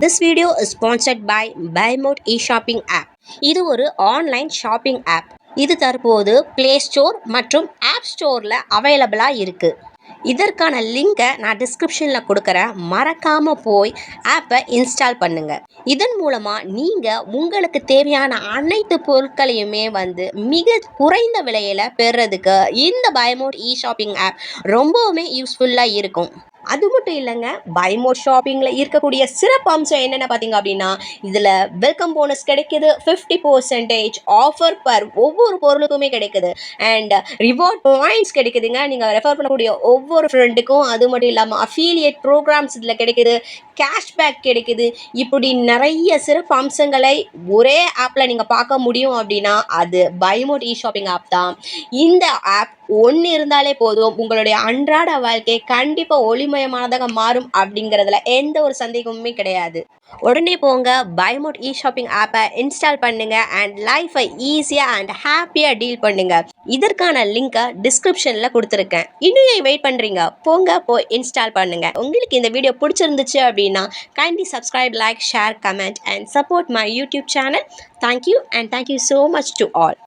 This video is sponsored by Buymode e-shopping app. இது ஒரு online shopping app. இது தற்போது பிளே ஸ்டோர் மற்றும் ஆப் ஸ்டோரில் அவைலபிளாக இருக்குது. இதற்கான லிங்கை நான் டிஸ்கிரிப்ஷனில் கொடுக்குறேன். மறக்காமல் போய் ஆப்பை இன்ஸ்டால் பண்ணுங்கள். இதன் மூலமாக நீங்கள் உங்களுக்கு தேவையான அனைத்து பொருட்களையுமே மிக குறைந்த விலையில் பெறுறதுக்கு இந்த பைமோட் இ-ஷாப்பிங் ஆப் ரொம்பவுமே யூஸ்ஃபுல்லாக இருக்கும். அது மட்டும் இல்லைங்க, பைமோட் ஷாப்பிங்கில் இருக்கக்கூடிய சிறப்பு அம்சம் என்னென்ன பார்த்தீங்க அப்படின்னா, இதில் வெல்கம் போனஸ் கிடைக்கிது, 50% ஆஃபர் பர் ஒவ்வொரு பொருளுக்குமே கிடைக்குது, அண்ட் ரிவார்ட் பாயிண்ட்ஸ் கிடைக்குதுங்க. நீங்கள் ரெஃபர் பண்ணக்கூடிய ஒவ்வொரு ஃப்ரெண்டுக்கும். அது மட்டும் இல்லாமல் அஃபீலியேட் ப்ரோக்ராம்ஸ் இதில் கிடைக்குது, கேஷ்பேக் கிடைக்குது. இப்படி நிறைய சிறப்பு அம்சங்களை ஒரே ஆப்பில் நீங்கள் பார்க்க முடியும் அப்படின்னா அது பைமோட் இ-ஷாப்பிங் ஆப் தான். இந்த ஆப் ஒன்று இருந்தாலே போதும், உங்களுடைய அன்றாட வாழ்க்கை கண்டிப்பாக ஒளிமயமானதாக மாறும் அப்படிங்கிறதுல எந்த ஒரு சந்தேகமுமே கிடையாது. உடனே போங்க, பைமோட் இ-ஷாப்பிங் ஆப்பை இன்ஸ்டால் பண்ணுங்க அண்ட் லைஃபை ஈஸியாக அண்ட் ஹாப்பியாக டீல் பண்ணுங்க. இதற்கான லிங்கை டிஸ்கிரிப்ஷனில் கொடுத்துருக்கேன். இன்னும் வெயிட் பண்ணுறீங்க? போங்க, போய் இன்ஸ்டால் பண்ணுங்க. உங்களுக்கு இந்த வீடியோ பிடிச்சிருந்துச்சு அப்படின்னா kindly subscribe, like, share, comment and support my YouTube channel. Thank you and thank you so much to all.